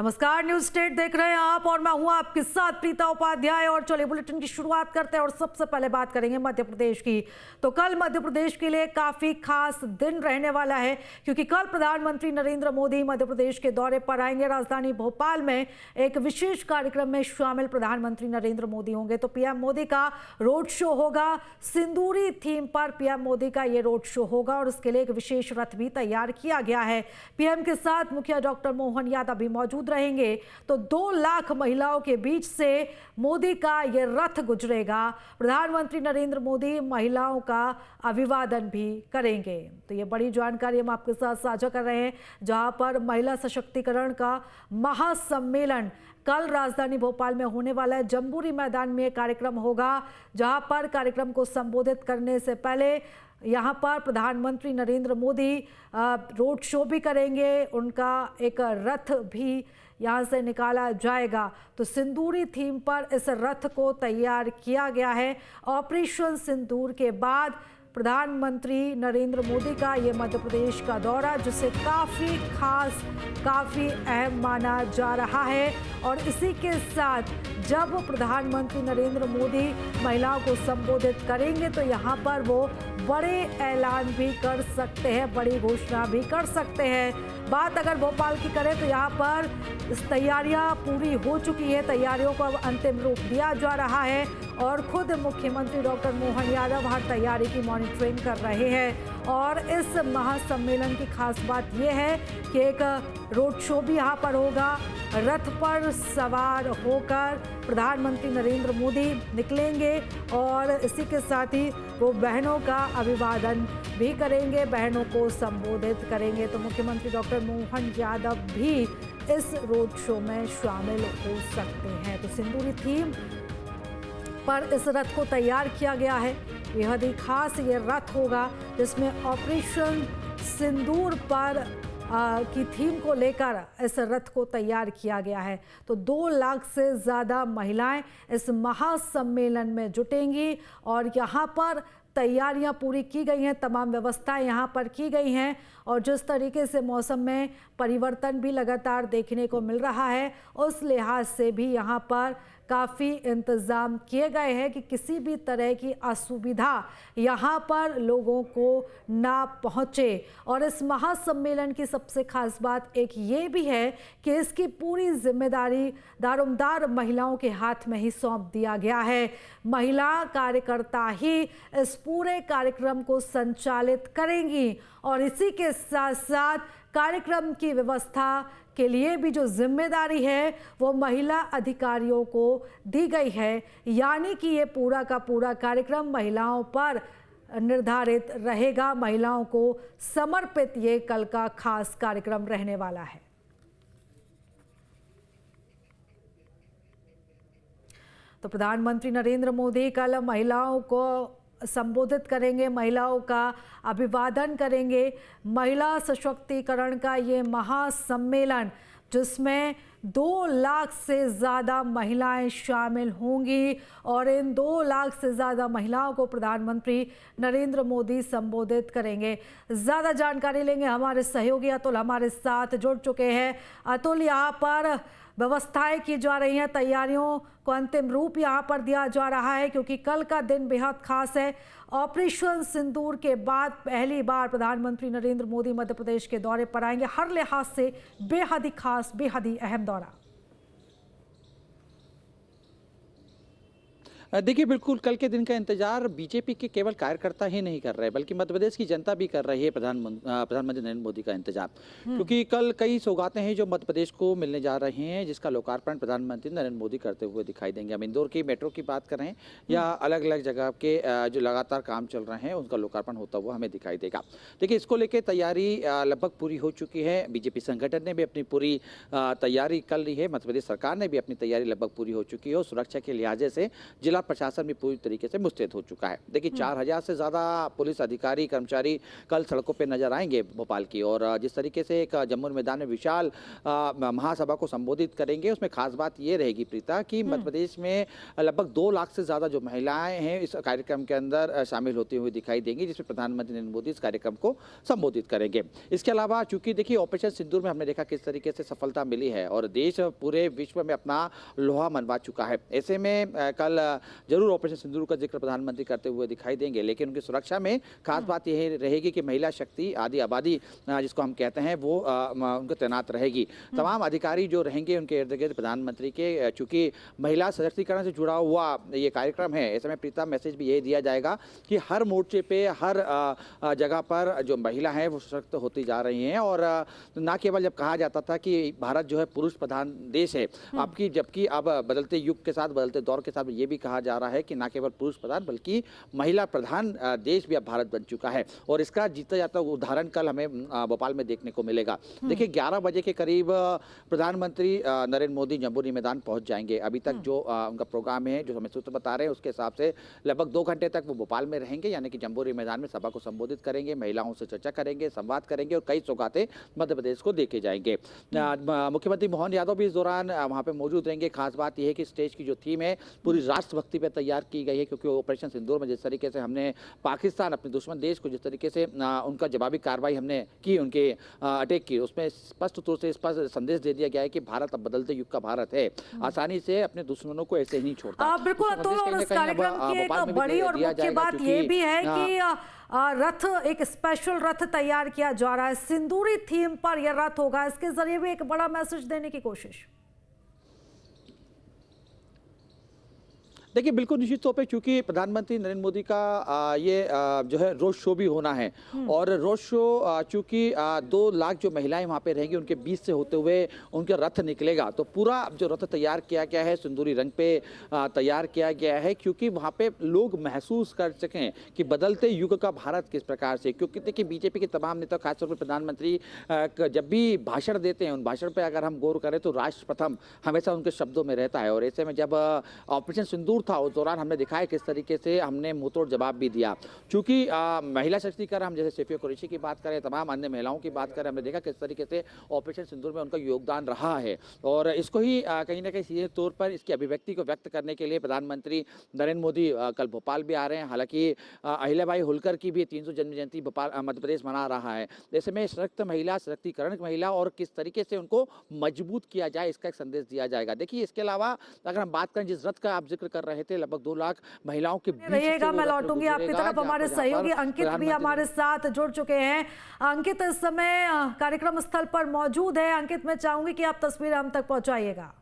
नमस्कार, news state देख रहे हैं आप और मैं हूं आपके साथ प्रीता उपाध्याय। और चलिए बुलेटिन की शुरुआत करते हैं और सबसे पहले बात करेंगे मध्य प्रदेश की। तो कल मध्य प्रदेश के लिए काफी खास दिन रहने वाला है, क्योंकि कल प्रधानमंत्री नरेंद्र मोदी मध्य प्रदेश के दौरे पर आएंगे। राजधानी भोपाल में एक विशेष कार्यक्रम में शामिल प्रधानमंत्री नरेंद्र मोदी होंगे। तो पीएम मोदी का रोड शो होगा, सिंदूरी थीम पर पीएम मोदी का ये रोड शो होगा और उसके लिए एक विशेष रथ भी तैयार किया गया है। पीएम के साथ मुखिया डॉक्टर मोहन यादव भी मौजूद रहेंगे। तो 2 लाख महिलाओं के बीच से मोदी का ये रथ गुजरेगा। प्रधानमंत्री नरेंद्र मोदी महिलाओं का अभिवादन भी करेंगे। तो ये बड़ी जानकारी हम आपके साथ साझा कर रहे हैं, जहां पर महिला सशक्तिकरण का महासम्मेलन कल राजधानी भोपाल में होने वाला है। जम्बूरी मैदान में एक कार्यक्रम होगा, जहां पर कार्यक्रम को संबोधित करने से पहले यहाँ पर प्रधानमंत्री नरेंद्र मोदी रोड शो भी करेंगे। उनका एक रथ भी यहाँ से निकाला जाएगा। तो सिंदूरी थीम पर इस रथ को तैयार किया गया है। ऑपरेशन सिंदूर के बाद प्रधानमंत्री नरेंद्र मोदी का ये मध्य प्रदेश का दौरा, जिसे काफ़ी खास, काफ़ी अहम माना जा रहा है। और इसी के साथ जब प्रधानमंत्री नरेंद्र मोदी महिलाओं को संबोधित करेंगे तो यहाँ पर वो बड़े ऐलान भी कर सकते हैं, बड़ी घोषणा भी कर सकते हैं। बात अगर भोपाल की करें तो यहाँ पर तैयारियां पूरी हो चुकी है, तैयारियों को अब अंतिम रूप दिया जा रहा है और खुद मुख्यमंत्री डॉक्टर मोहन यादव हर तैयारी की मॉनिटरिंग कर रहे हैं। और इस महासम्मेलन की खास बात यह है कि एक रोड शो भी यहाँ पर होगा। रथ पर सवार होकर प्रधानमंत्री नरेंद्र मोदी निकलेंगे और इसी के साथ ही वो बहनों का अभिवादन भी करेंगे, बहनों को संबोधित करेंगे। तो मुख्यमंत्री डॉक्टर मोहन यादव भी इस रोड शो में शामिल हो सकते हैं। तो सिंदूरी थीम पर इस रथ को तैयार किया गया है। बेहद ही खास ये रथ होगा, जिसमें ऑपरेशन सिंदूर पर की थीम को लेकर इस रथ को तैयार किया गया है। तो 2 लाख से ज़्यादा महिलाएं इस महासम्मेलन में जुटेंगी और यहाँ पर तैयारियां पूरी की गई हैं, तमाम व्यवस्थाएं यहाँ पर की गई हैं। और जिस तरीके से मौसम में परिवर्तन भी लगातार देखने को मिल रहा है, उस लिहाज से भी यहाँ पर काफ़ी इंतज़ाम किए गए हैं कि किसी भी तरह की असुविधा यहाँ पर लोगों को ना पहुँचे। और इस महासम्मेलन की सबसे खास बात एक ये भी है कि इसकी पूरी जिम्मेदारी दारोमदार महिलाओं के हाथ में ही सौंप दिया गया है। महिला कार्यकर्ता ही इस पूरे कार्यक्रम को संचालित करेंगी और इसी के साथ साथ कार्यक्रम की व्यवस्था के लिए भी जो जिम्मेदारी है वो महिला अधिकारियों को दी गई है। यानी कि ये पूरा का पूरा कार्यक्रम महिलाओं पर निर्धारित रहेगा, महिलाओं को समर्पित ये कल का खास कार्यक्रम रहने वाला है। तो प्रधानमंत्री नरेंद्र मोदी कल महिलाओं को संबोधित करेंगे, महिलाओं का अभिवादन करेंगे। महिला सशक्तिकरण का ये महासम्मेलन, जिसमें 2 लाख से ज़्यादा महिलाएं शामिल होंगी और इन 2 लाख से ज़्यादा महिलाओं को प्रधानमंत्री नरेंद्र मोदी संबोधित करेंगे। ज़्यादा जानकारी लेंगे, हमारे सहयोगी अतुल हमारे साथ जुड़ चुके हैं। अतुल, यहाँ पर व्यवस्थाएं की जा रही हैं, तैयारियों को अंतिम रूप यहाँ पर दिया जा रहा है, क्योंकि कल का दिन बेहद खास है। ऑपरेशन सिंदूर के बाद पहली बार प्रधानमंत्री नरेंद्र मोदी मध्य प्रदेश के दौरे पर आएंगे। हर लिहाज से बेहद ही खास, बेहद ही अहम दौरा। देखिए, बिल्कुल कल के दिन का इंतजार बीजेपी के केवल कार्यकर्ता ही नहीं कर रहे, बल्कि मध्य प्रदेश की जनता भी कर रही है प्रधानमंत्री नरेंद्र मोदी का इंतजार। क्योंकि कल कई सौगातें हैं जो मध्य प्रदेश को मिलने जा रही हैं, जिसका लोकार्पण प्रधानमंत्री नरेंद्र मोदी करते हुए दिखाई देंगे। हम इंदौर की मेट्रो की बात कर रहे हैं या अलग अलग जगह के जो लगातार काम चल रहे हैं, उनका लोकार्पण होता हुआ हमें दिखाई देगा। देखिए, इसको लेकर तैयारी लगभग पूरी हो चुकी है। बीजेपी संगठन ने भी अपनी पूरी तैयारी कर ली है, मध्य प्रदेश सरकार ने भी अपनी तैयारी लगभग पूरी हो चुकी है और सुरक्षा के लिहाजे से जिला प्रशासन भी पूरी तरीके से मुस्तैद हो चुका है। देखिए 4000 से ज़्यादा पुलिस अधिकारी कर्मचारी कल सड़कों पे नजर आएंगे भोपाल की, और जिस तरीके से एक जम्मू मैदान में विशाल महासभा को संबोधित करेंगे, उसमें खास बात ये रहेगी प्रीता कि मध्य प्रदेश में लगभग 2 लाख से ज़्यादा जो महिलाएं हैं इस कार्यक्रम के अंदर शामिल होती हुई दिखाई देंगी, जिसमें प्रधानमंत्री नरेंद्र मोदी इस कार्यक्रम को संबोधित करेंगे। इसके अलावा चूंकि देखिए ऑपरेशन सिंदूर में हमने देखा किस तरीके से सफलता मिली है और देश पूरे विश्व में अपना लोहा मनवा चुका है। ऐसे में कल जरूर ऑपरेशन सिंदूर का जिक्र प्रधानमंत्री करते हुए दिखाई देंगे, लेकिन उनकी सुरक्षा में खास बात यह रहेगी कि महिला शक्ति आदि आबादी जिसको हम कहते हैं वो उनको तैनात रहेगी। तमाम अधिकारी जो रहेंगे उनके इर्द गिर्द प्रधानमंत्री के, चूंकि महिला सशक्तिकरण से जुड़ा हुआ ये कार्यक्रम है, ऐसे में प्रीता मैसेज भी यही दिया जाएगा कि हर मोर्चे पे हर जगह पर जो महिला है वो सशक्त होती जा रही हैं। और ना केवल जब कहा जाता था कि भारत जो है पुरुष प्रधान देश है, आपकी जबकि अब बदलते युग के साथ बदलते दौर के साथ ये भी कहा जा रहा है कि ना केवल पुरुष प्रधान बल्कि महिला प्रधान देश भी अब भारत बन चुका है। और इसका जीता जाता उदाहरण कल हमें भोपाल में देखने को मिलेगा। देखिए 11 बजे के करीब प्रधानमंत्री नरेंद्र मोदी जम्बूरी मैदान पहुंच जाएंगे। अभी तक जो उनका प्रोग्राम है, जो हमें सूत्र बता रहे हैं, उसके हिसाब से लगभग 2 घंटे तक वो भोपाल में रहेंगे, यानी कि जम्बूरी मैदान में सभा को संबोधित करेंगे, महिलाओं से चर्चा करेंगे, संवाद करेंगे और कई सौगातें मध्य प्रदेश को देके जाएंगे। मुख्यमंत्री मोहन यादव भी इस दौरान वहां पे मौजूद रहेंगे। खास बात यह है कि स्टेज की जो थीम है पूरी राष्ट्रभक्ति पे तैयार की गई है, क्योंकि ऑपरेशन सिंदूर में जिस तरीके से हमने पाकिस्तान अपने दुश्मन देश को जिस तरीके से उनका जवाबी कार्रवाई हमने की, उनके अटैक की, उसमें स्पष्ट तौर से स्पष्ट संदेश दे दिया गया है कि भारत अब बदलते युग का भारत है, आसानी से अपने दुश्मनों को ऐसे ही नहीं छोड़ता। बिल्कुल अतुल, और इस कार्यक्रम की एक बड़ी और मुख्य बात ये भी है कि रथ, एक स्पेशल रथ तैयार किया जा रहा है, सिंदूरी थीम पर यह रथ होगा। इसके जरिए भी एक बड़ा मैसेज देने की कोशिश। देखिए बिल्कुल निश्चित तौर पे, क्योंकि प्रधानमंत्री नरेंद्र मोदी का ये जो है रोड शो भी होना है, और रोड शो चूंकि 2 लाख जो महिलाएं वहाँ पे रहेंगी उनके बीच से होते हुए उनका रथ निकलेगा, तो पूरा जो रथ तैयार किया गया है सिंदूरी रंग पे तैयार किया गया है, क्योंकि वहाँ पे लोग महसूस कर सकें कि बदलते युग का भारत किस प्रकार से। क्योंकि देखिए बीजेपी के तमाम नेता, खासतौर पर प्रधानमंत्री जब भी भाषण देते हैं, उन भाषण पर अगर हम गौर करें तो राष्ट्र प्रथम हमेशा उनके शब्दों में रहता है। और ऐसे में जब ऑपरेशन सिंदूर था उस दौरान हमने दिखा है किस तरीके से हमने मुंहतोड़ जवाब भी दिया। चूंकि महिला सशक्तिकरण, हम जैसे सैफिया कुरैशी की बात करें, तमाम अन्य महिलाओं की बात करें, हमने देखा किस तरीके से ऑपरेशन सिंदूर में उनका योगदान रहा है। और इसको ही कहीं ना कहीं सीधे तौर पर इसकी अभिव्यक्ति को व्यक्त करने के लिए प्रधानमंत्री नरेंद्र मोदी कल भोपाल भी आ रहे हैं। हालांकि अहिल्याबाई होलकर की भी 300 जन्म जयंती भोपाल मध्य प्रदेश मना रहा है। ऐसे में सशक्त महिला, सशक्तिकरण महिला और किस तरीके से उनको मजबूत किया जाए, इसका एक संदेश दिया जाएगा। देखिए इसके अलावा अगर हम बात करें जिस रथ का आप जिक्र कर रहे थे, लगभग 2 लाख महिलाओं के बीच रहिएगा, मैं लौटूंगी आपकी तरफ। हमारे सहयोगी अंकित भी हमारे साथ जुड़ चुके हैं। अंकित इस समय कार्यक्रम स्थल पर मौजूद है। अंकित, मैं चाहूंगी कि आप तस्वीरें हम तक पहुंचाइएगा।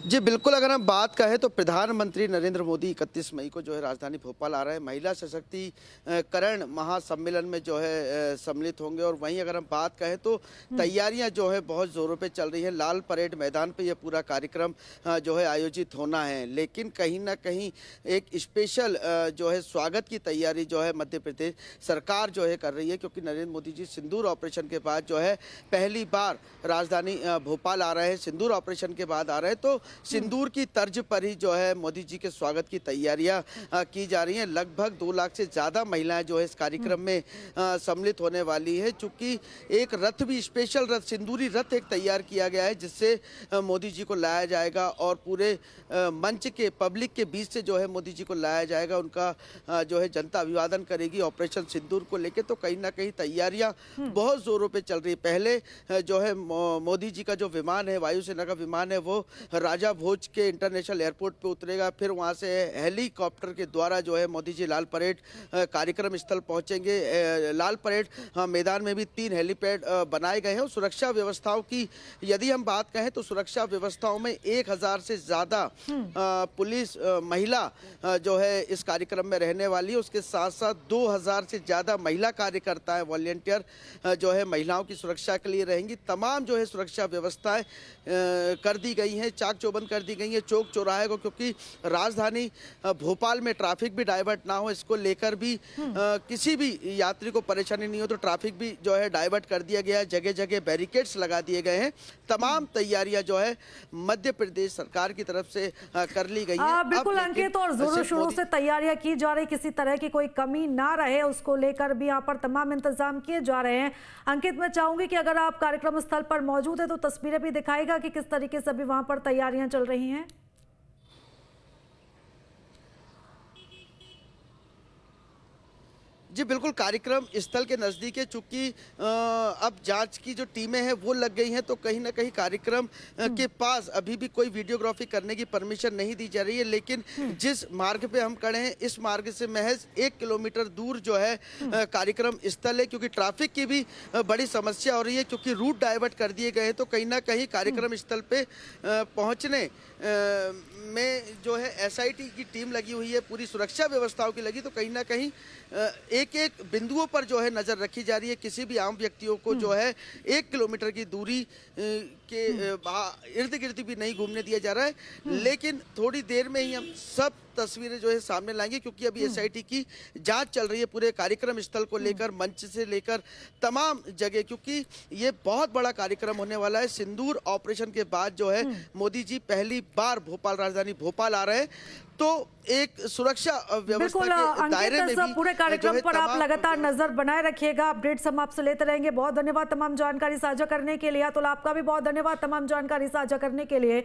जी बिल्कुल, अगर हम बात कहें तो प्रधानमंत्री नरेंद्र मोदी 31 मई को जो है राजधानी भोपाल आ रहे हैं, महिला सशक्तिकरण महासम्मेलन में जो है सम्मिलित होंगे। और वहीं अगर हम बात कहें तो तैयारियां जो है बहुत ज़ोरों पे चल रही हैं। लाल परेड मैदान पे यह पूरा कार्यक्रम जो है आयोजित होना है, लेकिन कहीं ना कहीं एक स्पेशल जो है स्वागत की तैयारी जो है मध्य प्रदेश सरकार जो है कर रही है, क्योंकि नरेंद्र मोदी जी सिंदूर ऑपरेशन के बाद जो है पहली बार राजधानी भोपाल आ रहे हैं। सिंदूर ऑपरेशन के बाद आ रहे हैं, तो सिंदूर की तर्ज पर ही जो है मोदी जी के स्वागत की तैयारियां की जा रही हैं। लगभग 2 लाख से ज़्यादा महिलाएं जो है इस कार्यक्रम में सम्मिलित होने वाली है। चूँकि एक रथ भी, स्पेशल रथ, सिंदूरी रथ एक तैयार किया गया है, जिससे मोदी जी को लाया जाएगा और पूरे मंच के, पब्लिक के बीच से जो है मोदी जी को लाया जाएगा। उनका जो है जनता अभिवादन करेगी ऑपरेशन सिंदूर को लेकर। तो कहीं ना कहीं तैयारियां बहुत जोरों पे चल रही है। पहले जो है मोदी जी का जो विमान है, वायुसेना का विमान है, वो राजा भोज के इंटरनेशनल एयरपोर्ट पे उतरेगा। फिर वहां से हेलीकॉप्टर के द्वारा जो है मोदी जी लाल परेड कार्यक्रम स्थल पहुंचेंगे। लाल परेड मैदान में भी 3 हेलीपैड बनाए गए हैं। और सुरक्षा व्यवस्थाओं की यदि हम बात कहें तो सुरक्षा व्यवस्थाओं में 1000 से ज़्यादा पुलिस महिला जो है इस कार्यक्रम में रहने वाली है। उसके साथ साथ 2000 से ज़्यादा महिला कार्यकर्ता है, वॉलंटियर जो है महिलाओं की सुरक्षा के लिए रहेंगी। तमाम जो है सुरक्षा व्यवस्थाएं कर दी गई हैं। चाक चौबंद कर दी गई है चौक चौराहे को, क्योंकि राजधानी भोपाल में ट्रैफिक भी डाइवर्ट ना हो, इसको लेकर भी किसी भी यात्री को परेशानी नहीं हो तो ट्रैफिक भी जो है डाइवर्ट कर दिया गया है। जगह जगह बैरिकेड्स लगा दिए गए हैं। तमाम तैयारियां जो है मध्य प्रदेश सरकार की तरफ से कर ली गई है। बिल्कुल अब लेकिन अंकित, और जोरों शोरों से तैयारियां की जा रही, किसी तरह की कोई कमी ना रहे उसको लेकर भी यहाँ पर तमाम इंतजाम किए जा रहे हैं। अंकित, मैं चाहूंगी कि अगर आप कार्यक्रम स्थल पर मौजूद है तो तस्वीरें भी दिखाएगा कि किस तरीके से अभी वहां पर तैयारियां चल रही हैं। जी बिल्कुल, कार्यक्रम स्थल के नज़दीक है। चूंकि अब जांच की जो टीमें हैं वो लग गई हैं, तो कहीं ना कहीं कार्यक्रम के पास अभी भी कोई वीडियोग्राफी करने की परमिशन नहीं दी जा रही है। लेकिन जिस मार्ग पे हम खड़े हैं इस मार्ग से महज 1 किलोमीटर दूर जो है कार्यक्रम स्थल है, क्योंकि ट्रैफिक की भी बड़ी समस्या हो रही है। क्योंकि रूट डाइवर्ट कर दिए गए हैं, तो कहीं ना कहीं कार्यक्रम स्थल पे पहुँचने में जो है SIT की टीम लगी हुई है, पूरी सुरक्षा व्यवस्थाओं की लगी, तो कहीं ना कहीं एक एक बिंदुओं पर जो है नजर रखी जा रही है। किसी भी आम व्यक्तियों को जो है 1 किलोमीटर की दूरी के इर्द गिर्द भी नहीं घूमने दिया जा रहा है। लेकिन थोड़ी देर में ही हम सब तस्वीरें जो है सामने लाएंगे, क्योंकि अभी SIT की जांच चल रही है पूरे कार्यक्रम स्थल को लेकर, मंच से लेकर तमाम जगह, क्योंकि ये बहुत बड़ा कार्यक्रम होने वाला है। सिंदूर ऑपरेशन के बाद जो है मोदी जी पहली बार भोपाल, राजधानी भोपाल आ रहे हैं, तो एक सुरक्षा व्यवस्था के दायरे में भी पूरे कार्यक्रम पर आप लगातार नजर बनाए रखिएगा। अपडेट्स हम आपसे लेते रहेंगे। बहुत धन्यवाद तमाम जानकारी साझा करने के लिए। अतुल, आपका भी बहुत धन्यवाद तमाम जानकारी साझा करने के लिए।